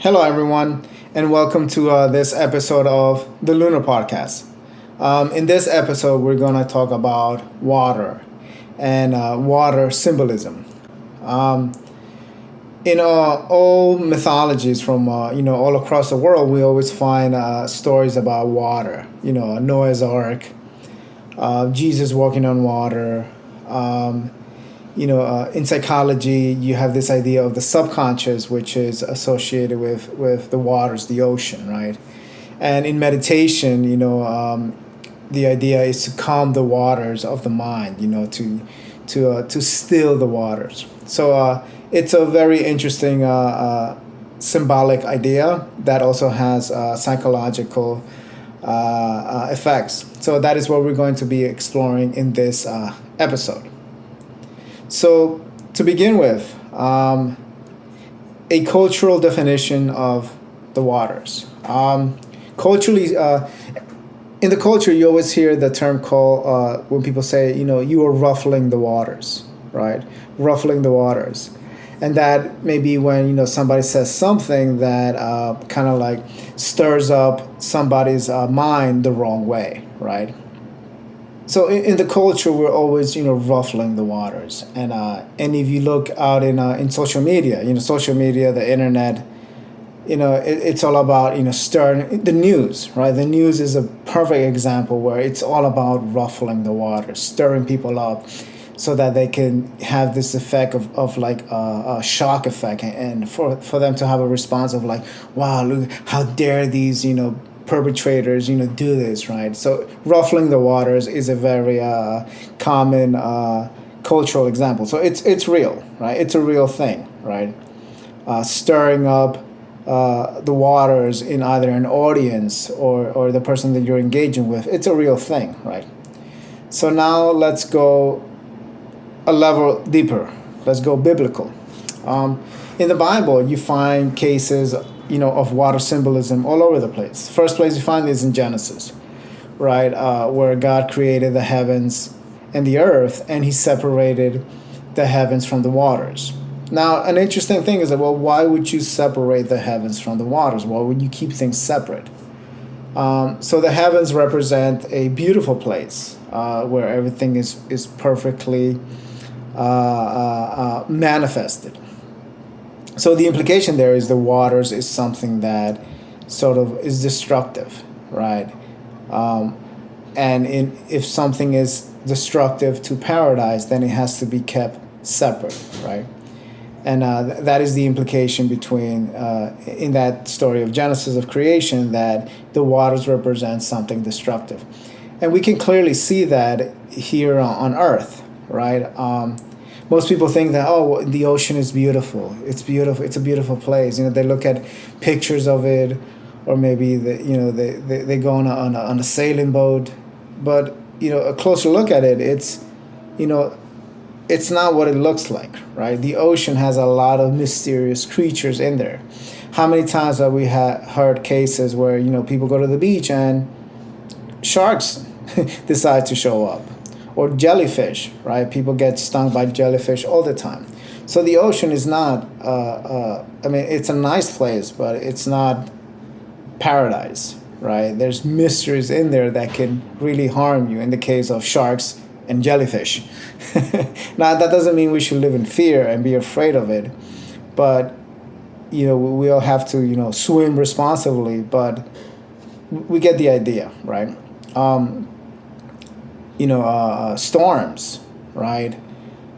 Hello, everyone, and welcome to this episode of the Lunar Podcast. In this episode, we're going to talk about water and water symbolism. Um, in all mythologies from all across the world, we always find stories about water. Noah's Ark, Jesus walking on water. In psychology, you have this idea of the subconscious, which is associated with the waters, the ocean, right? And in meditation, the idea is to calm the waters of the mind, to still the waters. So it's a very interesting symbolic idea that also has psychological effects. So that is what we're going to be exploring in this episode. So, to begin with, a cultural definition of the waters. Culturally, in the culture, you always hear the term called when people say, you are ruffling the waters, right? Ruffling the waters. And that may be when, somebody says something that kind of like stirs up somebody's mind the wrong way, right? So in the culture, we're always, ruffling the waters, and if you look out in social media, social media, the internet, it's all about stirring the news, right? The news is a perfect example where it's all about ruffling the waters, stirring people up, so that they can have this effect of like a shock effect, and for them to have a response of like, wow, look, how dare these perpetrators do this, right? So ruffling the waters is a very common cultural example. So it's real, right? It's a real thing, right? Stirring up the waters in either an audience or the person that you're engaging with, it's a real thing, right? So now let's go a level deeper. Let's go biblical. In the Bible, you find cases of water symbolism all over the place. First place you find is in Genesis, right, where God created the heavens and the earth, and He separated the heavens from the waters. Now, an interesting thing is that, well, why would you separate the heavens from the waters? Why would you keep things separate? So the heavens represent a beautiful place where everything is perfectly manifested. So the implication there is the waters is something that sort of is destructive, right? If something is destructive to paradise, then it has to be kept separate, right? And that is the implication between, in that story of Genesis of creation, that the waters represent something destructive. And we can clearly see that here on Earth, right? Most people think that, the ocean is beautiful. It's beautiful. It's a beautiful place. They look at pictures of it, or maybe they go on a sailing boat. But a closer look at it, it's not what it looks like, right? The ocean has a lot of mysterious creatures in there. How many times have we heard cases where people go to the beach and sharks decide to show up? Or jellyfish, right? People get stung by jellyfish all the time. So the ocean is not, it's a nice place, but it's not paradise, right? There's mysteries in there that can really harm you in the case of sharks and jellyfish. Now, that doesn't mean we should live in fear and be afraid of it, but, we all have to, swim responsibly, but we get the idea, right? Storms, right?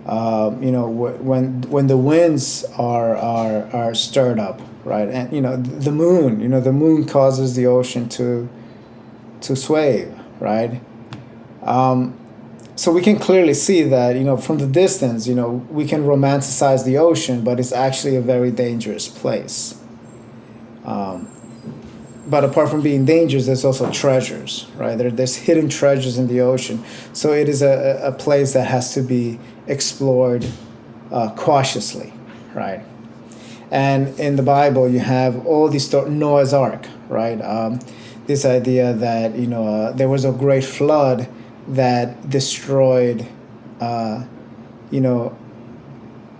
When the winds are stirred up, right? And the moon causes the ocean to sway, right? So we can clearly see that from the distance, we can romanticize the ocean, but it's actually a very dangerous place. But apart from being dangerous, there's also treasures, right? There's hidden treasures in the ocean. So it is a place that has to be explored cautiously, right? And in the Bible, you have all these Noah's Ark, right? This idea that, there was a great flood that destroyed,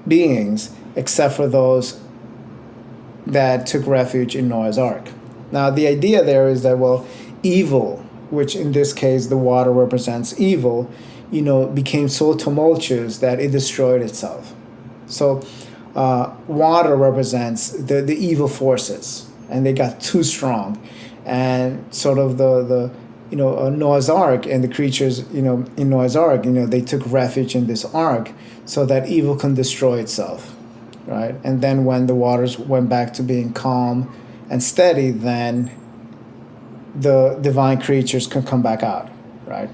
beings, except for those that took refuge in Noah's Ark. Now, the idea there is that, well, evil, which in this case the water represents evil, became so tumultuous that it destroyed itself. So, water represents the evil forces, and they got too strong, and sort of the Noah's Ark and the creatures in Noah's Ark, they took refuge in this ark so that evil can destroy itself, right? And then when the waters went back to being calm and steady, then the divine creatures can come back out, right?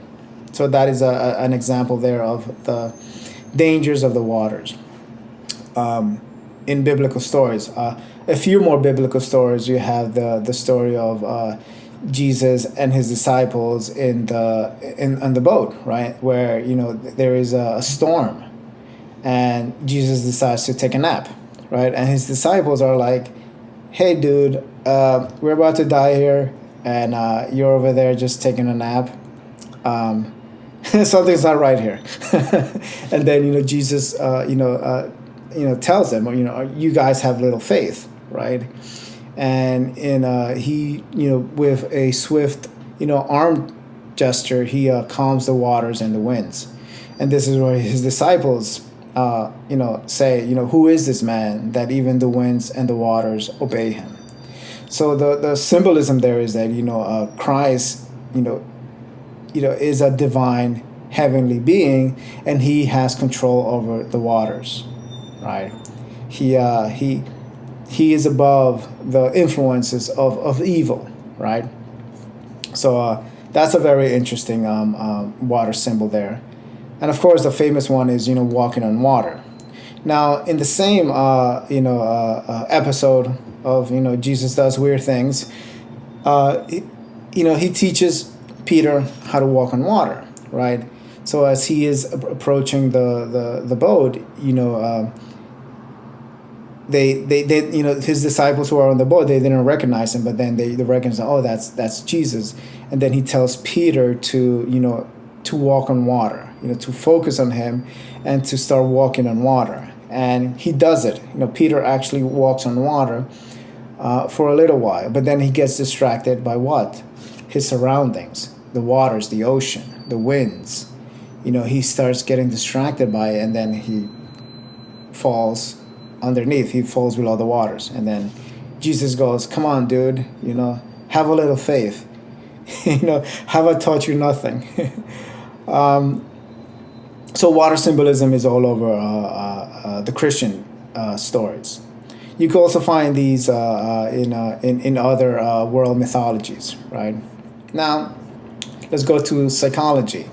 So that is an example there of the dangers of the waters in biblical stories. A few more biblical stories. You have the story of Jesus and his disciples in the boat, right? Where there is a storm, and Jesus decides to take a nap, right? And his disciples are like, "Hey, dude, we're about to die here, and you're over there just taking a nap. Something's not right here." And then Jesus, tells them, you guys have little faith, right? And he, with a swift, arm gesture, he calms the waters and the winds. And this is where his disciples, say, who is this man that even the winds and the waters obey him? So the symbolism there is that Christ is a divine heavenly being, and he has control over the waters, right? He is above the influences of evil, right? So that's a very interesting water symbol there. And of course, the famous one is walking on water. Now, in the same episode of Jesus Does Weird Things, he teaches Peter how to walk on water, right? So as he is approaching the boat, his disciples who are on the boat, they didn't recognize him, but then they recognize, oh, that's Jesus. And then he tells Peter to walk on water, to focus on him and to start walking on water. And he does it. Peter actually walks on water for a little while, but then he gets distracted by what? His surroundings, the waters, the ocean, the winds. He starts getting distracted by it, and then he falls underneath. He falls below the waters. And then Jesus goes, "Come on, dude, have a little faith. Have I taught you nothing?" So water symbolism is all over the Christian stories. You can also find these in other world mythologies, right? Now, let's go to psychology.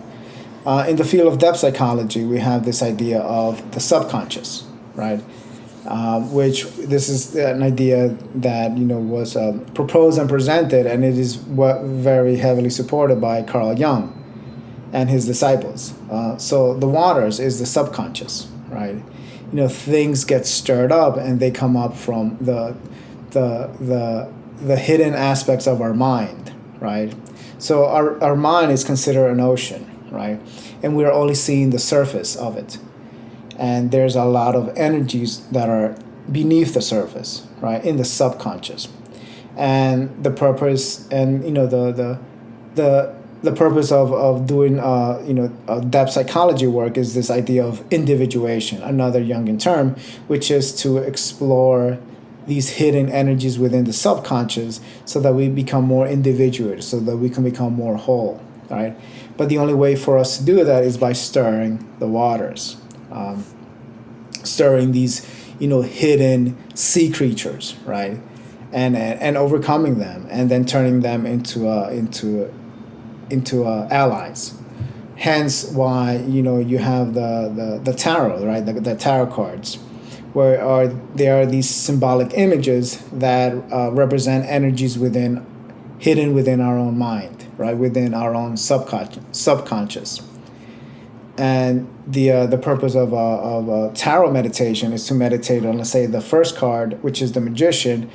In the field of depth psychology, we have this idea of the subconscious, right? Which this is an idea that was proposed and presented, and it is very heavily supported by Carl Jung and his disciples. So the waters is the subconscious, right? Things get stirred up, and they come up from the hidden aspects of our mind, right? So our mind is considered an ocean, right? And we're only seeing the surface of it. And there's a lot of energies that are beneath the surface, right, in the subconscious. And the purpose, and the purpose of doing depth psychology work is this idea of individuation, another Jungian term, which is to explore these hidden energies within the subconscious so that we become more individuated, so that we can become more whole, right? But the only way for us to do that is by stirring the waters. Stirring these, hidden sea creatures, right, and overcoming them, and then turning them into allies. Hence, why you have the tarot, right, the tarot cards, where there are these symbolic images that represent energies hidden within our own mind, right, within our own subconscious. And the purpose of tarot meditation is to meditate on, let's say, the first card, which is the Magician,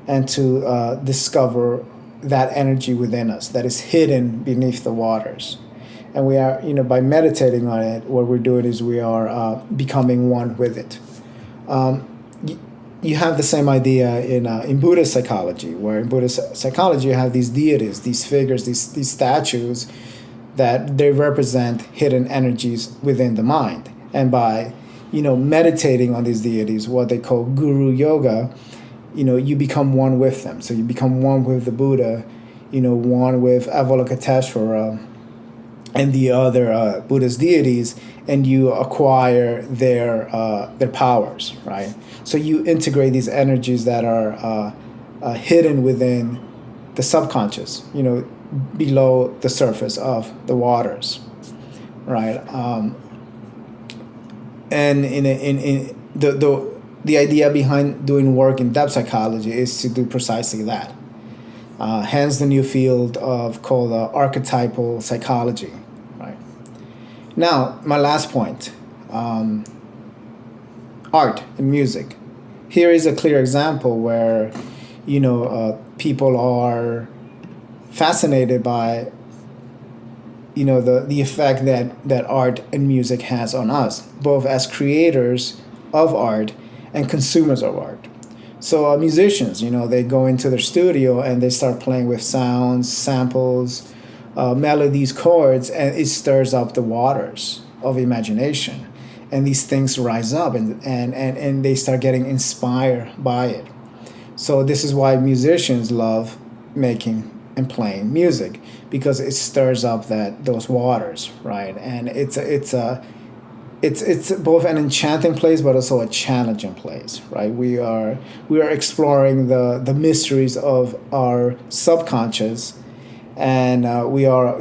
and to discover that energy within us that is hidden beneath the waters. And we are, by meditating on it, what we're doing is we are becoming one with it. you have the same idea in Buddhist psychology, where in Buddhist psychology you have these deities, these figures, these statues that they represent hidden energies within the mind. And by, meditating on these deities, what they call guru yoga, you become one with them. So you become one with the Buddha, one with Avalokiteshvara and the other Buddhist deities, and you acquire their powers, right? So you integrate these energies that are hidden within the subconscious, below the surface of the waters, right? And in the idea behind doing work in depth psychology is to do precisely that. Hence the new field called archetypal psychology, right? Now, my last point, art and music. Here is a clear example where, people are fascinated by, the effect that art and music has on us, both as creators of art and consumers of art. So musicians, they go into their studio and they start playing with sounds, samples, melodies, chords, and it stirs up the waters of imagination. And these things rise up and they start getting inspired by it. So this is why musicians love making and playing music, because it stirs up those waters, right? And it's both an enchanting place, but also a challenging place, right? We are exploring the mysteries of our subconscious, and we are,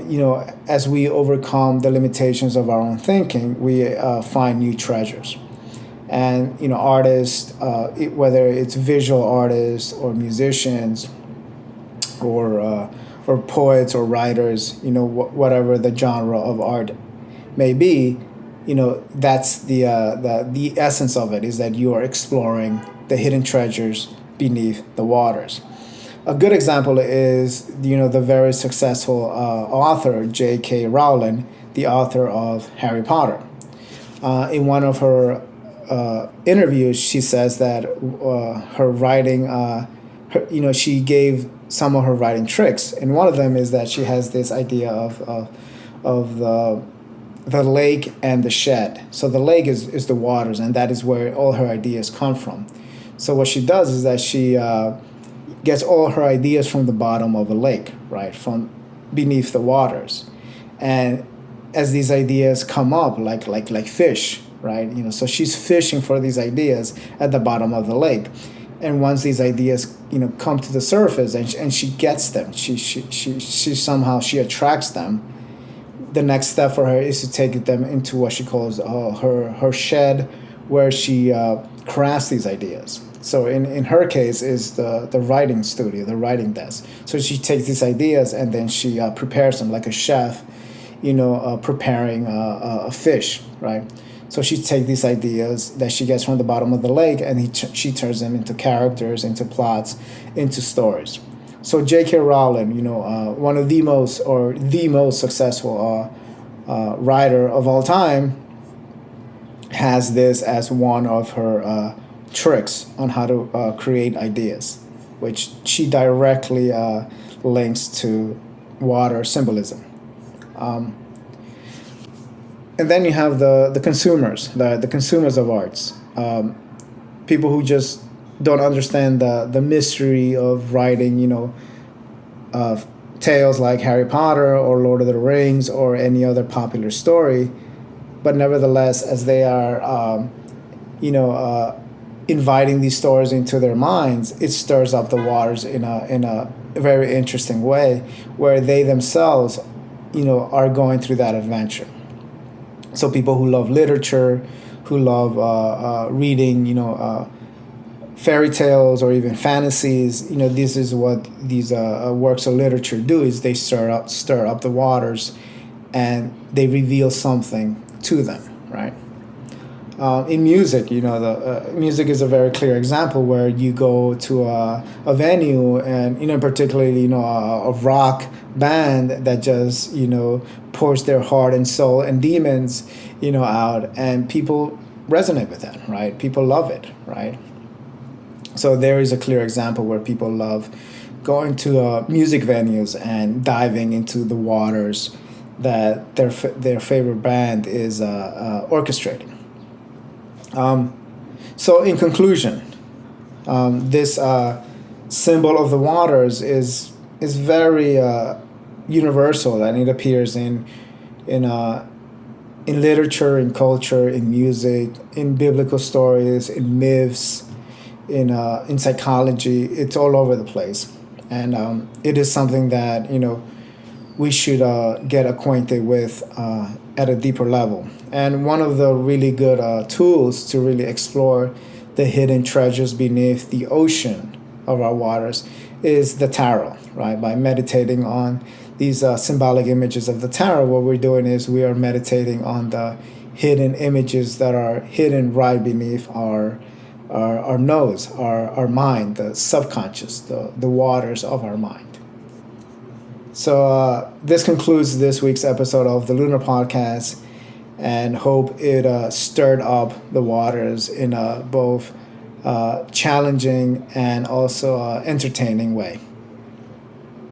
as we overcome the limitations of our own thinking, we find new treasures. And artists, whether it's visual artists or musicians, or poets or writers, whatever the genre of art may be, that's the essence of it, is that you are exploring the hidden treasures beneath the waters. A good example is, the very successful author J.K. Rowling, the author of Harry Potter. In one of her interviews, she says that her writing, she gave some of her writing tricks, and one of them is that she has this idea of the lake and the shed. So the lake is the waters, and that is where all her ideas come from. So what she does is that she gets all her ideas from the bottom of a lake, right, from beneath the waters. And as these ideas come up, like fish, right, so she's fishing for these ideas at the bottom of the lake. And once these ideas, come to the surface, and she gets them, she somehow she attracts them. The next step for her is to take them into what she calls her shed, where she crafts these ideas. So in her case is the writing studio, the writing desk. So she takes these ideas and then she prepares them like a chef, preparing a fish, right? So she takes these ideas that she gets from the bottom of the lake, and she turns them into characters, into plots, into stories. So J.K. Rowling, one of the most successful writer of all time, has this as one of her tricks on how to create ideas, which she directly links to water symbolism. And then you have the consumers, the consumers of arts, people who just don't understand the mystery of writing, tales like Harry Potter or Lord of the Rings or any other popular story, but nevertheless, as they are, inviting these stories into their minds, it stirs up the waters in a very interesting way, where they themselves, are going through that adventure. So people who love literature, who love reading, fairy tales or even fantasies, this is what these works of literature do: is they stir up the waters, and they reveal something to them, right? In music, the music is a very clear example, where you go to a venue, and particularly a rock band that just pours their heart and soul and demons out, and people resonate with that, right? People love it, right? So there is a clear example where people love going to music venues and diving into the waters that their favorite band is orchestrating. So in conclusion, this symbol of the waters is very universal, and it appears in in literature, in culture, in music, in biblical stories, in myths, in psychology. It's all over the place, and it is something that we should get acquainted with at a deeper level. And one of the really good tools to really explore the hidden treasures beneath the ocean of our waters is the tarot, right? By meditating on these symbolic images of the tarot, what we're doing is we are meditating on the hidden images that are hidden right beneath our nose, our mind, the subconscious, the waters of our mind. So this concludes this week's episode of the Lunar Podcast, and hope it stirred up the waters in a both challenging and also entertaining way.